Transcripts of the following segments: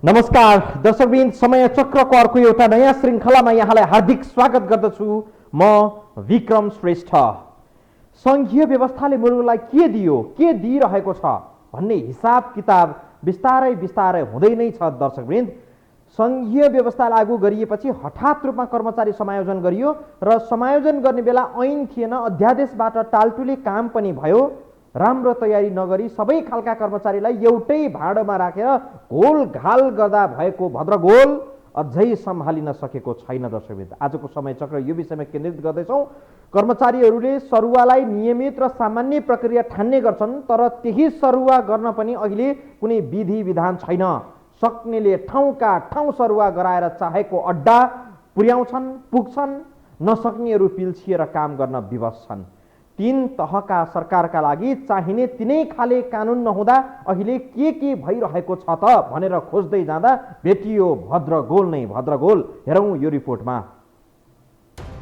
नमस्कार दर्शकवृन्द, समय चक्रको अर्को एउटा नयाँ श्रृङ्खलामा यहाँलाई हार्दिक स्वागत गर्दछु। म विक्रम श्रेष्ठ। सङ्घीय व्यवस्थाले मुलुकलाई के दियो, के दिइरहेको छ भन्ने हिसाब किताब बिस्तारै बिस्तारै हुँदै नै छ। दर्शकवृन्द, सङ्घीय व्यवस्था लागू गरिएपछि हठात रूपमा कर्मचारी समायोजन गरियो र समायोजन गर्ने बेला ऐन थिएन, अध्यादेशबाट टालटुली काम पनि भयो। राम्रो तयारी नगरी सबै खालका कर्मचारीलाई एउटै भाँडोमा राखेर घोलघाल गर्दा भएको भद्रगोल अझै सम्हालिन सकेको छैन। दर्शकवृन्द, आजको समय चक्र यो विषयमा केन्द्रित गर्दैछौँ। कर्मचारीहरूले सरुवालाई नियमित र सामान्य प्रक्रिया ठान्ने गर्छन्, तर त्यही सरुवा गर्न पनि अहिले कुनै विधि विधान छैन। सक्नेले ठाउँका ठाउँ सरुवा गराएर चाहेको अड्डा पुर्याउँछन्, पुग्छन्, नसक्नेहरू पिल्छिएर काम गर्न विवश छन्। तीन तहका सरकारका लागि चाहिने तिनै खाले कानुन नहुँदा अहिले के भइरहेको छ त भनेर खोज्दै जाँदा भेटियो भद्रगोल नै भद्रगोल। हेरौँ यो रिपोर्टमा।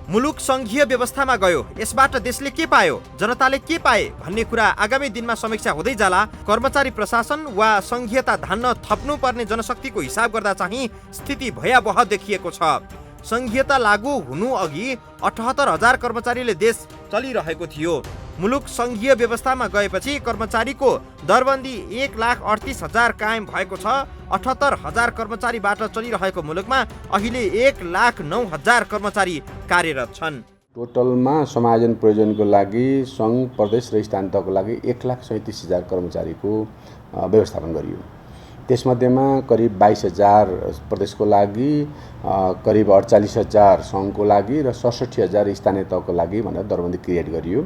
मुलुक सङ्घीय व्यवस्थामा गयो, यसबाट देशले के पायो, जनताले के पाए भन्ने कुरा आगामी दिनमा समीक्षा हुँदै जाला। कर्मचारी प्रशासन वा सङ्घीयता धान्न थप्नुपर्ने जनशक्तिको हिसाब गर्दा चाहिँ स्थिति भयावह देखिएको छ। सङ्घीयता लागू हुनु अघि 78,000 कर्मचारीले देश चलिरहेको थियो। मुलुक सङ्घीय व्यवस्थामा गएपछि कर्मचारीको दरबन्दी 1,38,000 कायम भएको छ। 78,000 कर्मचारीबाट चलिरहेको मुलुकमा अहिले 1,09,000 कर्मचारी कार्यरत छन्। टोटलमा समायोजन प्रयोजनको लागि सङ्घ, प्रदेश र स्थानीय तहको लागि 1,37,000 कर्मचारीको व्यवस्थापन गरियो। त्यसमध्येमा करिब 22,000 प्रदेशको लागि, करिब 48,000 सङ्घको लागि र 67,000 स्थानीय तहको लागि भनेर दरबन्दी क्रिएट गरियो।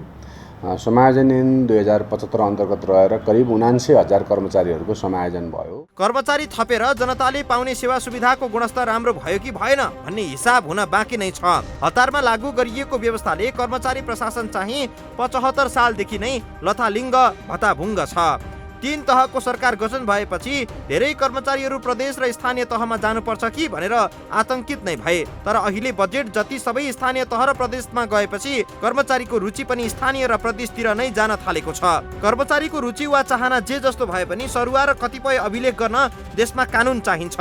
समायोजन ऐन 2075 अन्तर्गत रहेर करिब 79,000 कर्मचारीहरूको समायोजन भयो। कर्मचारी थपेर जनताले पाउने सेवा सुविधाको गुणस्तर राम्रो भयो कि भएन भन्ने हिसाब हुन बाँकी नै छ। हतारमा लागू गरिएको व्यवस्थाले कर्मचारी प्रशासन चाहिँ 75 सालदेखि नै लथालिङ्ग भताभुङ्ग छ। तीन तहको सरकार गठन भएपछि धेरै कर्मचारीहरू प्रदेश र स्थानीय तहमा जानुपर्छ कि भनेर आतंकित नै भए। तर अहिले बजेट जति सबै स्थानीय तह र प्रदेशमा गएपछि कर्मचारीको रुचि पनि स्थानीय र प्रदेशतिर नै जान थालेको छ। कर्मचारीको रुचि वा चाहना जे जस्तो भए पनि सरुवा र कतिपय अभिलेख गर्न देशमा कानुन चाहिन्छ।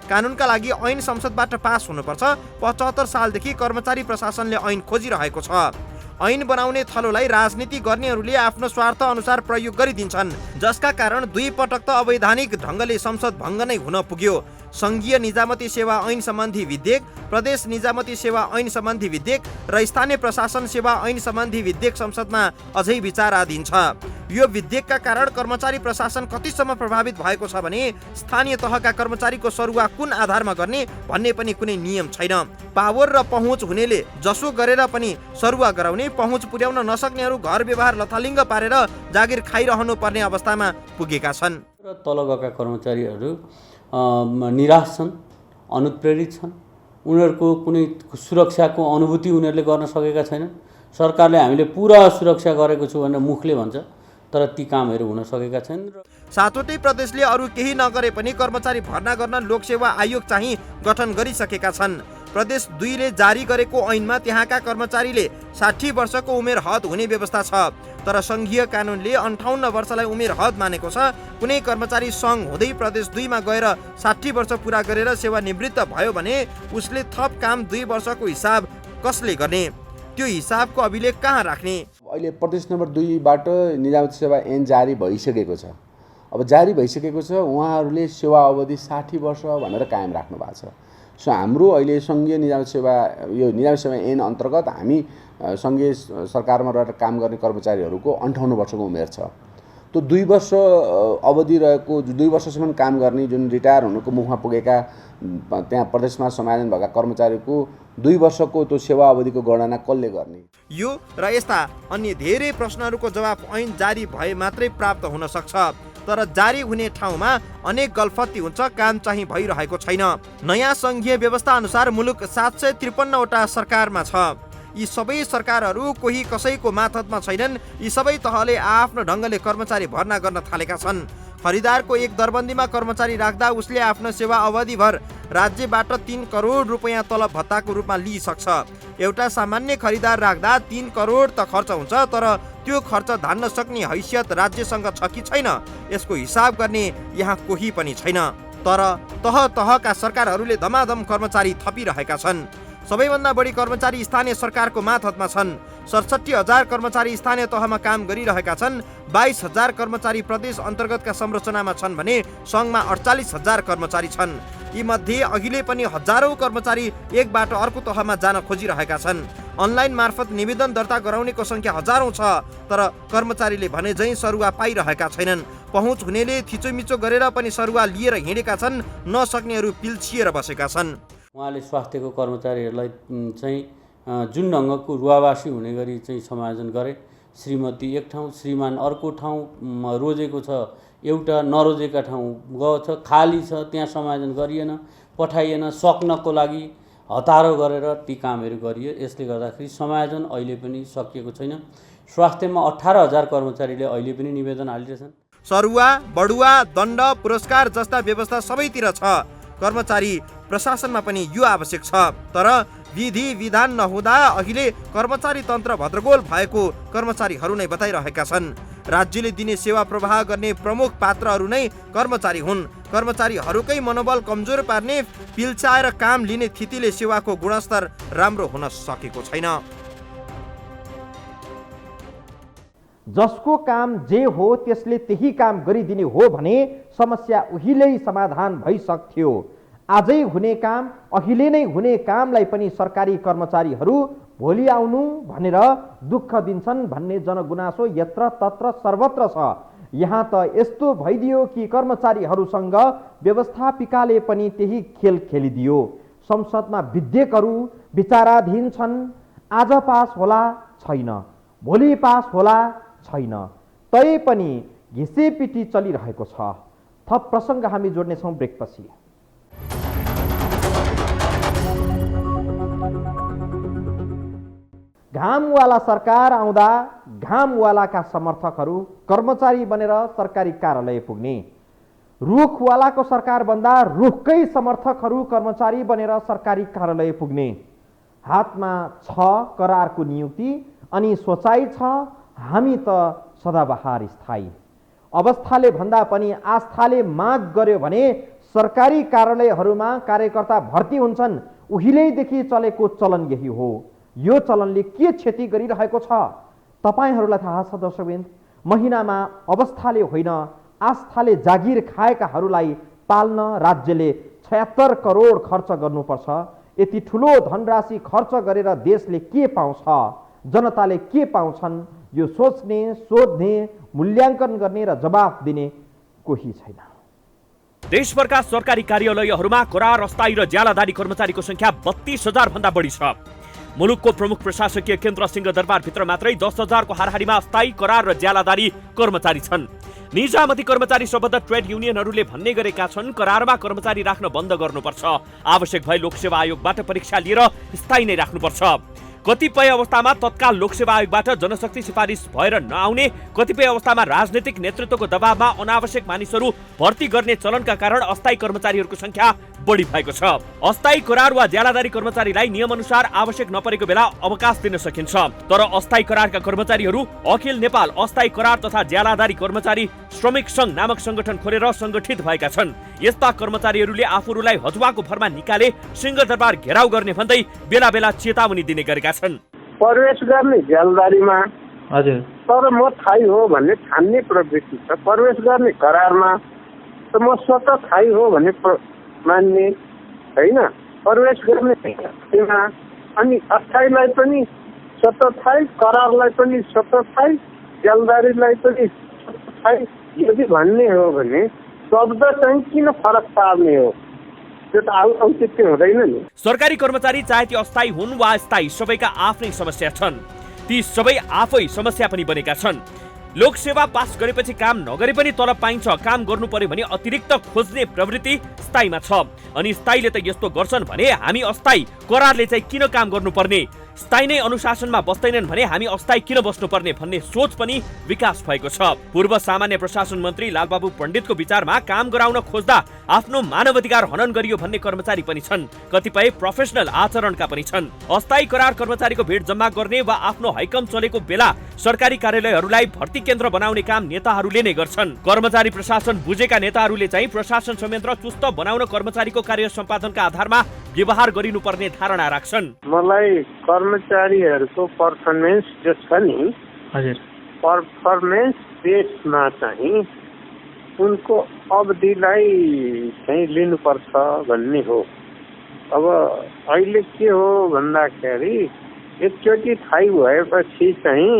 कानुनका लागि ऐन संसदबाट पास हुनुपर्छ। 75 सालदेखि कर्मचारी प्रशासनले ऐन खोजिरहेको छ। ऐन बनाउने थलोलाई राजनीति गर्नेहरूले आफ्नो स्वार्थ अनुसार प्रयोग गरिदिन्छन्, जसका कारण दुई पटक त अवैधानिक ढङ्गले संसद भङ्ग नै हुन पुग्यो। सङ्घीय निजामती सेवा ऐन सम्बन्धी विधेयक, प्रदेश निजामती सेवा ऐन सम्बन्धी विधेयक र स्थानीय प्रशासन सेवा ऐन सम्बन्धी विधेयक संसदमा अझै विचाराधीन छ। यो विधेयकका कारण कर्मचारी प्रशासन कतिसम्म प्रभावित भएको छ भने स्थानीय तहका कर्मचारीको सरुवा कुन आधारमा गर्ने भन्ने पनि कुनै नियम छैन। पावर र पहुँच हुनेले जसो गरेर पनि सरुवा गराउने, पहुँच पुर्याउन नसक्नेहरू घर व्यवहार लथालिङ्ग पारेर जागिर खाइरहनु पर्ने अवस्थामा पुगेका छन्। तल गएका कर्मचारीहरू निराश छन्, अनुप्रेरित छन्। उनीहरूको कुनै सुरक्षाको अनुभूति उनीहरूले गर्न सकेका छैनन्। सरकारले हामीले पुरा सुरक्षा गरेको छु भनेर मुखले भन्छ, तर ती कामहरू हुन सकेका छैनन्। सातवटै प्रदेशले अरू केही नगरे पनि कर्मचारी भर्ना गर्न लोकसेवा आयोग चाहिँ गठन गरिसकेका छन्। प्रदेश 2 ले जारी गरेको ऐनमा त्यहाँका कर्मचारीले 60 वर्षको उमेर हद हुने व्यवस्था छ। तर सङ्घीय कानुनले 58 वर्षलाई उमेर हद मानेको छ। कुनै कर्मचारी सङ्घ हुँदै प्रदेश 2 मा गएर 60 वर्ष पुरा गरेर सेवानिवृत्त भयो भने उसले थप काम 2 वर्षको हिसाब कसले गर्ने? त्यो हिसाबको अभिलेख कहाँ राख्ने? अहिले प्रदेश नम्बर 2 बाट निजामती सेवा ऐन जारी भइसकेको छ। अब जारी भइसकेको छ, उहाँहरूले सेवा अवधि 60 वर्ष भनेर कायम राख्नु भएको छ। सो हाम्रो अहिले सङ्घीय निजामती सेवा, यो निजामती सेवा ऐन अन्तर्गत हामी सङ्घीय सरकारमा रहेर काम गर्ने कर्मचारीहरूको 58 वर्षको उमेर छ। त्यो 2 वर्ष अवधि रहेको, 2 वर्षसम्म काम गर्ने, जुन रिटायर हुनुको मुखमा पुगेका त्यहाँ प्रदेशमा समायोजन भएका कर्मचारीको 2 वर्षको त्यो सेवा अवधिको गणना कसले गर्ने? यो र यस्ता अन्य धेरै प्रश्नहरूको जवाफ ऐन जारी भए मात्रै प्राप्त हुन सक्छ। तर जारी हुने ठाउँमा अनेक गल्फती हुन्छ, काम चाहिँ भइरहेको छैन। नयाँ सङ्घीय व्यवस्था अनुसार मुलुक 753 वटा सरकारमा छ। यी सबै सरकारहरू कोही कसैको मातहतमा छैनन्। यी सबै तहले आफ्नो ढङ्गले कर्मचारी भर्ना गर्न थालेका छन्। खरिदारको एक दरबन्दीमा कर्मचारी राख्दा उसले आफ्नो सेवा अवधिभर राज्यबाट 3 करोड रुपैयाँ तलब भत्ताको रूपमा लिइसक्छ। एउटा सामान्य खरिदार राख्दा 3 करोड त खर्च हुन्छ, तर त्यो खर्च धान्न सक्ने हैसियत राज्यसँग छ कि छैन यसको हिसाब गर्ने यहाँ कोही पनि छैन। तर तह तहका सरकारहरूले धमाधम कर्मचारी थपिरहेका छन्। सबैभन्दा बढी कर्मचारी स्थानीय सरकारको मातहतमा छन्। 67,000 कर्मचारी स्थानीय तहमा काम गरिरहेका छन्। 22,000 कर्मचारी प्रदेश अन्तर्गतका संरचनामा छन् भने सङ्घमा 48,000 कर्मचारी छन्। यी मध्ये अहिले पनि हजारौं कर्मचारी एकबाट अर्को तहमा जान खोजिरहेका छन्। अनलाइन मार्फत निवेदन दर्ता गराउनेको संख्या हजारौं छ, तर कर्मचारीले भने झैं सरुवा पाइरहेका छैनन्। पहुँच हुनेले थिचोमिचो गरेर पनि सरुवा लिएर हिँडेका छन्, नसक्नेहरू पिल्छिएर बसेका छन्। उहाँले स्वास्थ्यको कर्मचारीहरूलाई चाहिँ जुन ढङ्गको रुवावासी हुने गरी चाहिँ समायोजन गरे, श्रीमती एक ठाउँ, श्रीमान अर्को ठाउँ रोजेको छ, एउटा नरोजेका ठाउँ गएको छ, खाली छ, त्यहाँ समायोजन गरिएन, पठाइएन, सक्नको लागि हतारो गरेर ती कामहरू गरियो। यसले गर्दाखेरि समायोजन अहिले पनि सकिएको छैन। स्वास्थ्यमा 18,000 कर्मचारीले अहिले पनि निवेदन हालिरहेछन्। सरुवा, बढुवा, दण्ड, पुरस्कार जस्ता व्यवस्था सबैतिर छ। कर्मचारी प्रशासनमा पनि यो आवश्यक छ, तर विधि विधान नहुँदा अहिले कर्मचारी तन्त्र भद्रगोल भएको कर्मचारीहरू नै बताइरहेका छन्। राज्यले दिने सेवा प्रवाह गर्ने प्रमुख पात्रहरू नै कर्मचारी हुन्। कर्मचारीहरूकै मनोबल कमजोर पार्ने, पिल्चाएर काम लिने थितिले सेवाको गुणस्तर राम्रो हुन सकेको छैन। जसको काम जे हो त्यसले त्यही काम गरिदिने हो भने समस्या उहिल्यै समाधान भइसक्थ्यो। आजै हुने काम, अहिले नै हुने कामलाई पनि सरकारी कर्मचारीहरू भोलि आउनु भनेर दुःख दिन्छन् भन्ने जनगुनासो यत्र तत्र सर्वत्र छ। यहाँ त यस्तो भइदियो कि कर्मचारीहरूसँग व्यवस्थापिकाले पनि त्यही खेल खेलिदियो। संसदमा विधेयकहरू विचाराधीन छन्। आज पास होला छैन, भोलि पास होला छैन, तै पनि घिसेपिटी चलिरहेको छ। थप प्रसङ्ग हामी जोड्नेछौँ ब्रेकपछि। घामवाला सरकार आउँदा घामवालाका समर्थकहरू कर्मचारी बनेर सरकारी कार्यालय पुग्ने, रुखवालाको सरकार बन्दा रुखकै समर्थकहरू कर्मचारी बनेर सरकारी कार्यालय पुग्ने। हातमा छ करारको नियुक्ति अनि सोचाइ छ हामी त सदाबहार स्थायी। अवस्थाले भन्दा पनि आस्थाले माग गर्यो भने सरकारी कार्यालयहरूमा कार्यकर्ता भर्ती हुन्छन्। उहिलेदेखि चलेको चलन यही हो। यो चलनले के क्षति गरिरहेको छ तपाईहरूलाई थाहा छ दर्शकवृन्द। महिनामा अवस्थाले होइन आस्थाले जागिर खाएकाहरूलाई पाल्न राज्यले 76 करोड खर्च गर्नुपर्छ। यति ठुलो धनराशि खर्च गरेर देशले के पाउँछ, जनताले के पाउँछन्, यो सोच्ने, सोध्ने, मूल्याङ्कन गर्ने र जवाफ दिने कोही छैन। देशभरका सरकारी कार्यालयहरूमा करार, अस्थायी र ज्यालादारी कर्मचारीको संख्या 32,000 भन्दा बढी छ। मुलुकको प्रमुख प्रशासकीय केन्द्र सिंहदरबारभित्र मात्रै 10,000 को हाराहारीमा अस्थायी, करार र ज्यालादारी कर्मचारी छन्। निजामती कर्मचारी सम्बद्ध ट्रेड युनियनहरूले भन्ने गरेका छन् करारमा कर्मचारी राख्न बन्द गर्नुपर्छ। आवश्यक भए लोकसेवा आयोगबाट परीक्षा लिएर स्थायी नै राख्नुपर्छ। कतिपय अवस्थामा तत्काल लोकसेवा आयोगबाट जनशक्ति सिफारिस भएर नआउने, कतिपय अवस्थामा राजनीतिक नेतृत्वको दबावमा अनावश्यक मानिसहरू भर्ती गर्ने चलनका कारण अस्थायी कर्मचारीहरूको संख्या बढी भएको छ। अस्थायी, करार वा ज्यालादारी कर्मचारीलाई नियमअनुसार आवश्यक नपरेको बेला अवकाश दिन सकिन्छ, तर अस्थायी करारका कर्मचारीहरू अखिल नेपाल अस्थायी करार तथा ज्यालादारी कर्मचारी श्रमिक संघ नामक संगठन खोलेर संगठित भएका छन्। यस्ता कर्मचारीहरूले आफूहरूलाई हजुवाको भरमा निकाले सिंहदरबार घेराउ गर्ने भन्दै बेला बेला चेतावनी दिने गरेका छन्। प्रवेश गर्ने ज्यालदारीमा हजुर, तर म थाई हो भन्ने ठान्ने प्रवृत्ति छ। प्रवेश गर्ने करारमा त म स्वतः थाई हो भन्ने मान्ने होइन। प्रवेश गर्ने अनि अस्थायीलाई पनि स्वतः थाई, करारलाई पनि स्वतः थाई, ज्यालदारीलाई पनि स्वतः थाई यदि भन्ने हो भने शब्द चाहिँ किन फरक पार्ने हो? त्यो त औचित्य हुँदैन नि। सरकारी कर्मचारी चाहे ती अस्थायी हुन् वा स्थायी, सबैका आफ्नै समस्या छन्। ती सबै आफै समस्या पनि बनेका छन्। लोकसेवा पास गरेपछि काम नगरे पनि तलब पाइन्छ। काम गर्नु पर्यो भने अतिरिक्त खोज्ने प्रवृत्ति स्थायीमा छ। अनि स्थायीले त यस्तो गर्छन् भने हामी अस्थायी, करारले चाहिँ किन काम गर्नुपर्ने? स्थायी नै अनुशासनमा बस्दैनन् भने हामी अस्थायी किन बस्नुपर्ने भन्ने सोच पनि विकास भएको छ। पूर्व सामान्य प्रशासन मन्त्री लालबाबु पण्डितको विचारमा काम गराउन खोज्दा आफ्नो मानवाधिकार हनन गरियो भन्ने कर्मचारी पनि छन्। कतिपय प्रोफेसनल आचरणका पनि छन्। अस्थायी करार कर्मचारीको भिड जम्मा गर्ने वा आफ्नो हैकम चलेको बेला सरकारी कार्यालयहरूलाई भर्ती केन्द्र बनाउने काम नेताहरूले नै गर्छन्। कर्मचारी प्रशासन बुझेका नेताहरूले चाहिँ प्रशासन संयन्त्र चुस्त बनाउन कर्मचारीको कार्य सम्पादनका आधारमा व्यवहार गरिनुपर्ने धारणा राख्छन्। मलाई कर्मचारीहरूको पर्फर्मेन्स जो छ नि, हजुर, पर्फर्मेन्स बेसमा चाहिँ उनको अवधिलाई चाहिँ लिनुपर्छ भन्ने हो। अब अहिले के हो भन्दाखेरि एकचोटि थाहै भएपछि चाहिँ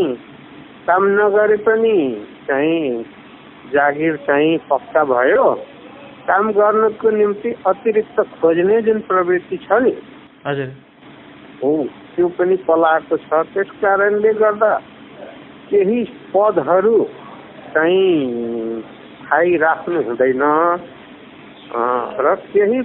काम नगरे पनि चाहिँ जागिर चाहिँ पक्का भयो। काम गर्नको निम्ति अतिरिक्त खोज्ने जुन प्रवृत्ति छ नि, हजुर, हो त्यो पनि पलाएको छ। त्यस कारणले गर्दा केही पदहरू चाहिँ थाहै राख्नु हुँदैन र केही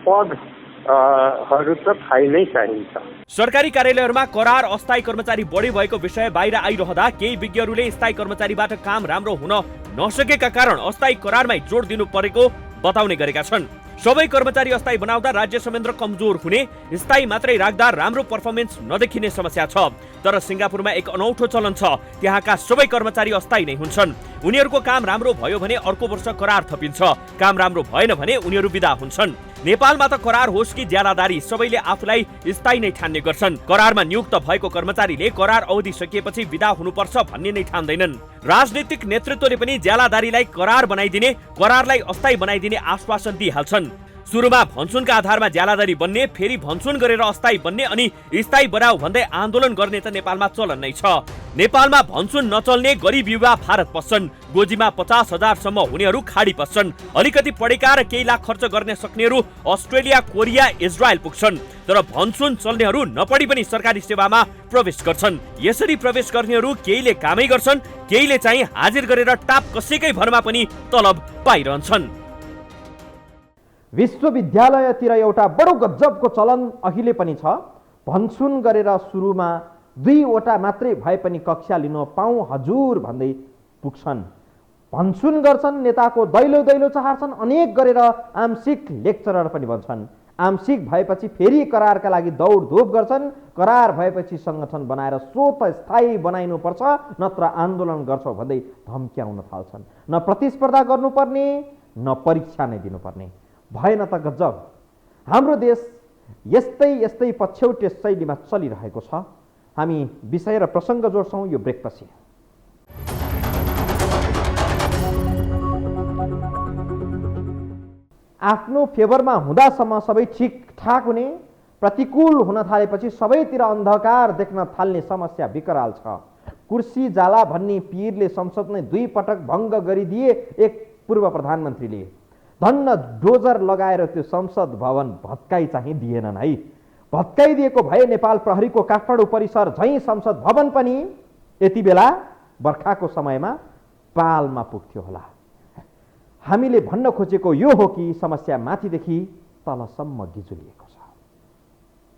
पदहरू त थाहै नै चाहिन्छ। सरकारी कार्यालयहरूमा करार अस्थायी कर्मचारी बढी भएको विषय बाहिर आइरहँदा केही विज्ञहरूले स्थायी कर्मचारीबाट काम राम्रो हुन नसकेका कारण अस्थायी करारमै जोड दिनु परेको बताउने गरेका छन्। सबै कर्मचारी अस्थायी बनाउँदा राज्य संयन्त्र कमजोर हुने, स्थायी मात्रै राख्दा राम्रो पर्फर्मेन्स नदेखिने समस्या छ। तर सिङ्गापुरमा एक अनौठो चलन छ। त्यहाँका सबै कर्मचारी अस्थायी नै हुन्छन्। उनीहरूको काम राम्रो भयो भने अर्को वर्ष करार थपिन्छ, काम राम्रो भएन भने उनीहरू विदा हुन्छन्। नेपालमा त करार होस् कि ज्यालादारी सबैले आफूलाई स्थायी नै ठान्ने गर्छन्। करारमा नियुक्त भएको कर्मचारीले करार अवधि सकिएपछि विदा हुनुपर्छ भन्ने नै ठान्दैनन्। राजनीतिक नेतृत्वले पनि ज्यालादारीलाई करार बनाइदिने, करारलाई अस्थायी बनाइदिने आश्वासन दिइहाल्छन्। सुरुमा भन्छुनका आधारमा ज्यालादारी बन्ने, फेरि भन्छुन गरेर अस्थायी बन्ने अनि स्थायी बनाऊ भन्दै आन्दोलन गर्ने त नेपालमा चलन नै छ। नेपालमा भन्छुन नचल्ने गरिब युवा भारत पस्छन्। गोजीमा 50,000 सम्म हुनेहरू खाडी पस्छन्। अलिकति पढेका र केही लाख खर्च गर्ने सक्नेहरू अस्ट्रेलिया, कोरिया, इजरायल पुग्छन्। तर भन्छुन चल्नेहरू नपढी पनि सरकारी सेवामा प्रवेश गर्छन्। यसरी प्रवेश गर्नेहरू केहीले कामै गर्छन्, केहीले चाहिँ हाजिर गरेर टाप कसैकै भरमा पनि तलब पाइरहन्छन्। विश्वविद्यालयतिर एउटा बडो गजबको चलन अहिले पनि छ। भन्छुन गरेर सुरुमा 2वटा मात्रै भए पनि कक्षा लिन पाऊँ हजुर भन्दै पुग्छन्। भन्छुन गर्छन्, नेताको दैलो दैलो चाहन्छन्, अनेक गरेर आंशिक लेक्चरर पनि बन्छन्। आंशिक भएपछि फेरि करारका लागि दौडधुप गर्छन्। करार भएपछि सङ्गठन बनाएर स्वत स्थायी बनाइनुपर्छ, नत्र आन्दोलन गर्छौ भन्दै धम्क्याउन थाल्छन्। न प्रतिस्पर्धा गर्नुपर्ने, न परीक्षा नै दिनुपर्ने। भएन त गजब। हाम्रो देश यस्तै यस्तै पछ्यौटे शैलीमा चलिरहेको छ। हामी विषय र प्रसङ्ग जोड्छौँ यो ब्रेकपछि। आफ्नो फेभरमा हुँदासम्म सबै ठिकठाक हुने, प्रतिकूल हुन थालेपछि सबैतिर अन्धकार देख्न थाल्ने समस्या विकराल छ। कुर्सी जाला भन्ने पीरले संसद नै 2 पटक भङ्ग गरिदिए एक पूर्व प्रधानमन्त्रीले। धन्न डोजर लगाएर त्यो संसद भवन भत्काइ चाहिँ दिएनन् है। भत्काइदिएको भए नेपाल प्रहरीको काठमाडौँ परिसर झैँ संसद भवन पनि यति बेला बर्खाको समयमा पालमा पुग्थ्यो होला। हामीले भन्न खोजेको यो हो कि समस्या माथिदेखि तलसम्म गिजुलिएको छ।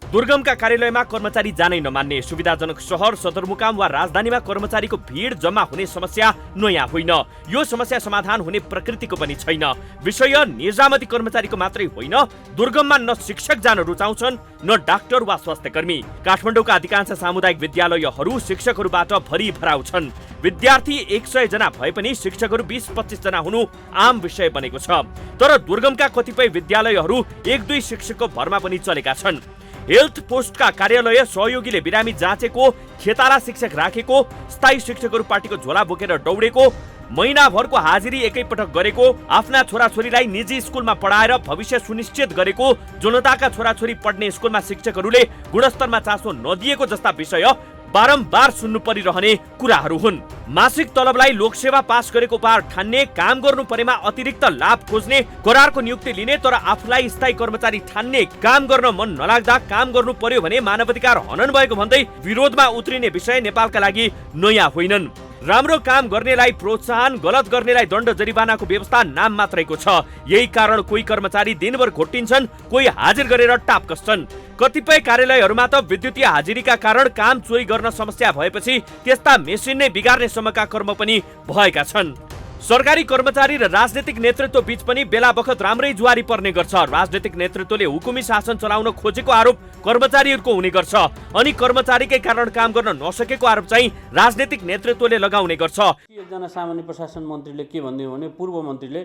दुर्गमका कार्यालयमा कर्मचारी जानै नमान्ने, सुविधाजनक सहर, सदरमुकाम वा राजधानीमा कर्मचारीको भिड जम्मा हुने समस्या नयाँ होइन। यो समस्या समाधान हुने प्रकृतिको पनि छैन। विषय निजामती कर्मचारीको मात्रै होइन। दुर्गममा न शिक्षक जान रुचाउँछन्, न डाक्टर वा स्वास्थ्यकर्मी। काठमाडौँका अधिकांश सामुदायिक विद्यालयहरू शिक्षकहरूबाट भरिभराउ छन्। विद्यार्थी 100 जना भए पनि शिक्षकहरू 20-25 जना हुनु आम विषय बनेको छ। तर दुर्गमका कतिपय विद्यालयहरू 1-2 शिक्षकको भरमा पनि चलेका छन्। हेल्थ पोस्टका कार्यालय सहयोगीले बिरामी जाँचेको, खेताला शिक्षक राखेको, स्थायी शिक्षकहरू पार्टीको झोला बोकेर दौडेको, महिनाभरको हाजिरी एकैपटक गरेको, आफ्ना छोराछोरीलाई निजी स्कुलमा पढाएर भविष्य सुनिश्चित गरेको, जनताका छोराछोरी पढ्ने स्कुलमा शिक्षकहरूले गुणस्तरमा चासो नदिएको जस्ता विषय बारम्बार सुन्नु परिरहने कुराहरू हुन्। मासिक तलबलाई लोकसेवा पास गरेको उपहार ठान्ने, काम गर्नु परेमा अतिरिक्त लाभ खोज्ने, करारको नियुक्ति लिने तर आफूलाई स्थायी कर्मचारी ठान्ने, काम गर्न मन नलाग्दा काम गर्नु पर्यो भने मानवाधिकार हनन भएको भन्दै विरोधमा उत्रिने विषय नेपालका लागि नयाँ होइनन्। राम्रो काम गर्नेलाई प्रोत्साहन, गलत गर्नेलाई दण्ड जरिवानाको व्यवस्था नाम मात्रैको छ। यही कारण कोही कर्मचारी दिनभर घोटिन्छन्, कोही हाजिर गरेर टाप कस्छन्। कतिपय कार्यालयहरूमा त विद्युतीय हाजिरीका कारण काम चोरी गर्न समस्या भएपछि त्यस्ता मेसिन नै बिगार्ने सम्मका कर्म पनि भएका छन्। सरकारी कर्मचारी र राजनीतिक नेतृत्व बीच पनि बेला बखत राम्रै जुवारी पर्ने गर्छ। राजनीतिक नेतृत्वले हुकुमी शासन चलाउन खोजेको आरोप कर्मचारीहरूको हुने गर्छ, अनि कर्मचारीकै कारण काम गर्न नसकेको आरोप चाहिँ राजनीतिक नेतृत्वले लगाउने गर्छ। एकजना सामान्य प्रशासन मन्त्रीले के भन्दियो भने पूर्व मन्त्रीले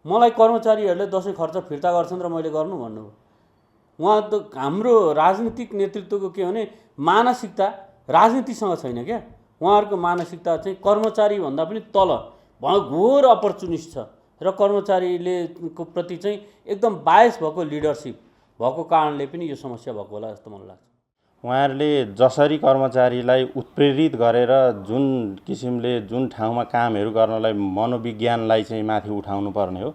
मलाई कर्मचारीहरूले दसैँ खर्च फिर्ता गर्छन् र मैले गर्नु भन्नुभयो। उहाँ त हाम्रो राजनीतिक नेतृत्वको के भने मानसिकता राजनीतिसँग छैन क्या। उहाँहरूको मानसिकता चाहिँ कर्मचारी भन्दा पनि तल घोर अपर्चुनिस्ट छ र कर्मचारीले को प्रति चाहिँ एकदम बायस भएको लिडरसिप भएको कारणले पनि यो समस्या भएको होला जस्तो मलाई लाग्छ। उहाँहरूले जसरी कर्मचारीलाई उत्प्रेरित गरेर जुन किसिमले जुन ठाउँमा कामहरू गर्नलाई मनोविज्ञानलाई चाहिँ माथि उठाउनु पर्ने हो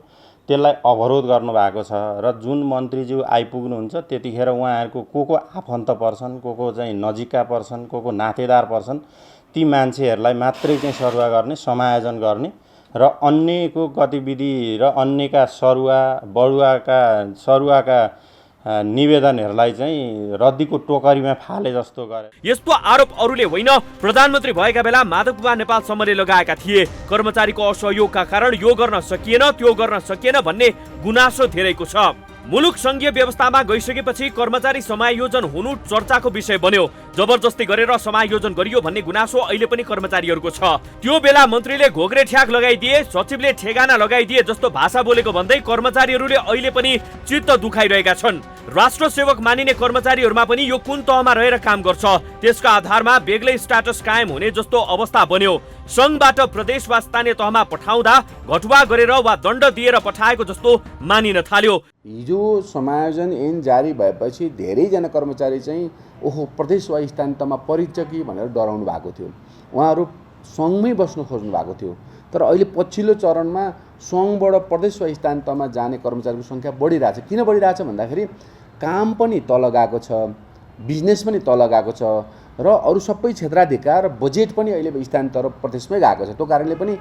त्यसलाई अवरोध गर्नुभएको छ र जुन मन्त्रीज्यू आइपुग्नुहुन्छ त्यतिखेर उहाँहरूको को आफन्त पर्छन्, को चाहिँ नजिकका पर्छन्, को नातेदार पर्छन्, ती मान्छेहरूलाई मात्रै चाहिँ सरुवा गर्ने, समायोजन गर्ने र अन्यको गतिविधि र अन्यका सरुवाका निवेदनहरूलाई चाहिँ रद्दीको टोकरीमा फाले जस्तो गरे। यस्तो आरोप अरूले होइन, प्रधानमन्त्री भएका बेला माधवकुमार नेपालसम्मले लगाएका थिए। कर्मचारीको असहयोगका कारण यो गर्न सकिएन, त्यो गर्न सकिएन भन्ने गुनासो धेरैको छ। मुलुक संघीय व्यवस्थामा गइसकेपछि कर्मचारी समायोजन हुनु चर्चाको विषय बन्यो। जबरजस्ती गरेर समायोजन गरियो भन्ने गुनासो अहिले पनि कर्मचारीहरूको छ। त्यो बेला मन्त्रीले घोग्रे ठ्याक लगाइदिए, सचिवले ठेगाना लगाइदिए जस्तो भाषा बोलेको भन्दै कर्मचारीहरूले अहिले पनि चित्त दुखाइरहेका छन्। राष्ट्र सेवक मानिने कर्मचारीहरूमा पनि यो कुन तहमा रहेर काम गर्छ त्यसका आधारमा बेग्लै स्ट्याटस कायम हुने जस्तो अवस्था बन्यो। संघबाट प्रदेश वा स्थानीय तहमा पठाउँदा घटुवा गरेर वा दण्ड दिएर पठाएको जस्तो मानिन थाल्यो। हिजो समायोजन ऐन जारी भएपछि धेरैजना कर्मचारी चाहिँ ओहो प्रदेश वा स्थानीय तहमा परिन्छ कि भनेर डराउनु भएको थियो। उहाँहरू सङ्घमै बस्नु खोज्नु भएको थियो। तर अहिले पछिल्लो चरणमा सङ्घबाट प्रदेश वा स्थानीय तहमा जाने कर्मचारीको सङ्ख्या बढिरहेछ। किन बढिरहेछ भन्दाखेरि काम पनि तल गएको छ, बिजनेस पनि तल गएको छ र अरू सबै क्षेत्राधिकार र बजेट पनि अहिले स्थानीय तह र प्रदेशमै गएको छ। त्यो कारणले पनि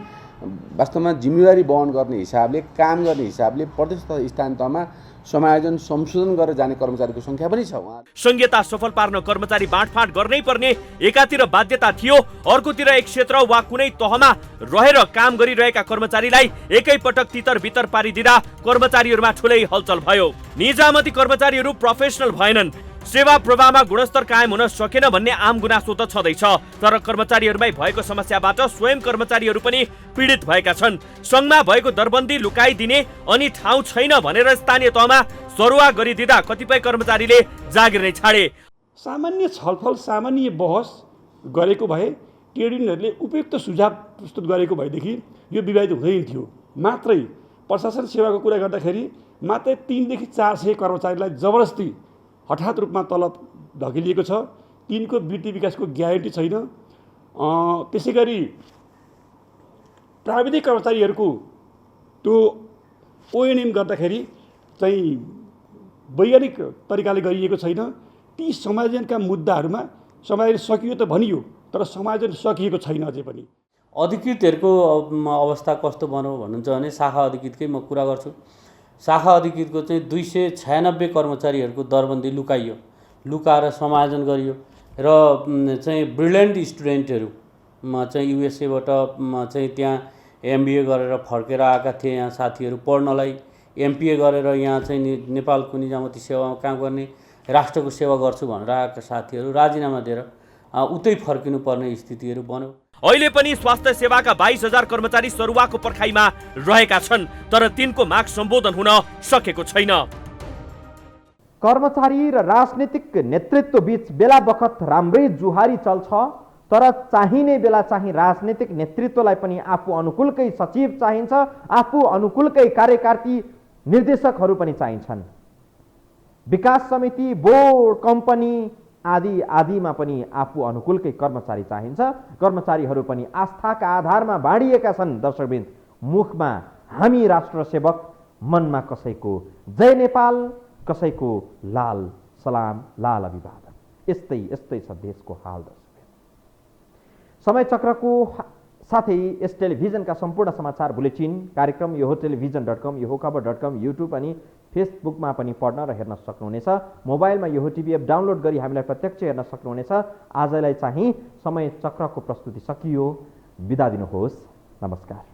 वास्तवमा जिम्मेवारी वहन गर्ने हिसाबले, काम गर्ने हिसाबले प्रदेश तथा स्थानीय तहमा समायोजन संशोधन गरेर जाने कर्मचारीको सङ्ख्या पनि छ। संघीयता सफल पार्न कर्मचारी बाँडफाँड गर्नै पर्ने एकातिर बाध्यता थियो, अर्कोतिर एक क्षेत्र वा कुनै तहमा रहेर काम गरिरहेका कर्मचारीलाई एकैपटक तितर बितर पारिदिँदा कर्मचारीहरूमा ठुलै हलचल भयो। निजामती कर्मचारीहरू प्रोफेसनल भएनन्, सेवा प्रवाहमा गुणस्तर कायम हुन सकेन भन्ने आम गुनासो त छँदैछ। तर कर्मचारीहरूमै भएको समस्याबाट स्वयं कर्मचारीहरू पनि पीडित भएका छन्। संघमा भएको दरबन्दी लुकाइदिने अनि ठाउँ छैन भनेर स्थानीय तहमा सरुवा गरिदिँदा कतिपय कर्मचारीले जागिर नै छाडे। सामान्य छलफल, सामान्य बहस गरेको भए, ट्रेड युनियनहरूले उपयुक्त सुझाव प्रस्तुत गरेको भएदेखि यो विवादित हुँदैन थियो। मात्रै प्रशासन सेवाको कुरा गर्दाखेरि मात्रै 300 देखि 400 कर्मचारीलाई जबरजस्ती हठात रूपमा तल धकेलिएको छ। तिनको वृद्धि विकासको ग्यारेन्टी छैन। त्यसै गरी प्राविधिक कर्मचारीहरूको त्यो ओएनएम गर्दाखेरि चाहिँ वैज्ञानिक तरिकाले गरिएको छैन। ती समायोजनका मुद्दाहरूमा समायोजन सकियो त भनियो, तर समायोजन सकिएको छैन अझै पनि। अधिकृतहरूको अवस्था कस्तो बन्यो भन्नुहुन्छ भने शाखा अधिकृतकै म कुरा गर्छु। शाखा अधिकृतको चाहिँ 296 कर्मचारीहरूको दरबन्दी लुकाएर समायोजन गरियो र चाहिँ ब्रिलियन्ट स्टुडेन्टहरूमा चाहिँ युएसएबाट चाहिँ त्यहाँ एमबिए गरेर फर्केर आएका थिए यहाँ साथीहरू पढ्नलाई, एमपिए गरेर यहाँ चाहिँ नेपालको निजामती सेवामा काम गर्ने, राष्ट्रको सेवा गर्छु भनेर आएका साथीहरू राजीनामा दिएर उतै फर्किनुपर्ने स्थितिहरू बन्यो। अहिले पनि स्वास्थ्य सेवाका 22,000 कर्मचारी सरुवाको पर्खाइमा रहेका छन्, तर तिनको माग सम्बोधन हुन सकेको छैन। कर्मचारी र राजनीतिक नेतृत्व बीच बेला बखत राम्रै जुहारी चल्छ, तर चाहिने बेला चाहिँ राजनीतिक नेतृत्वलाई पनि आफू अनुकूलकै सचिव चाहिन्छ, आफू अनुकूलकै कार्यकारी निर्देशकहरू पनि चाहिन्छन्। विकास समिति, बोर्ड, कम्पनी आदि आदिमा पनि आफू अनुकूलकै कर्मचारी चाहिन्छ। कर्मचारीहरू पनि आस्थाका आधारमा बाँडिएका छन्। दर्शकवृन्द, मुखमा हामी राष्ट्र सेवक, मनमा कसैको जय नेपाल, कसैको लाल सलाम, लाल अभिवादन। यस्तै छ देशको हाल। दर्शकवृन्द, समय चक्रको साथै यस टेलिभिजनका सम्पूर्ण समाचार बुलेटिन कार्यक्रम यो हो टेलिभिजन.com, यो हो खबर.com, युट्युब अनि फेसबुकमा पनि पढ्न र हेर्न सक्नुहुनेछ। मोबाइलमा यो हो टिभी एप डाउनलोड गरी हामीलाई प्रत्यक्ष हेर्न सक्नुहुनेछ। आजलाई चाहिँ समय चक्रको प्रस्तुति सकियो। बिदा दिनुहोस्। नमस्कार।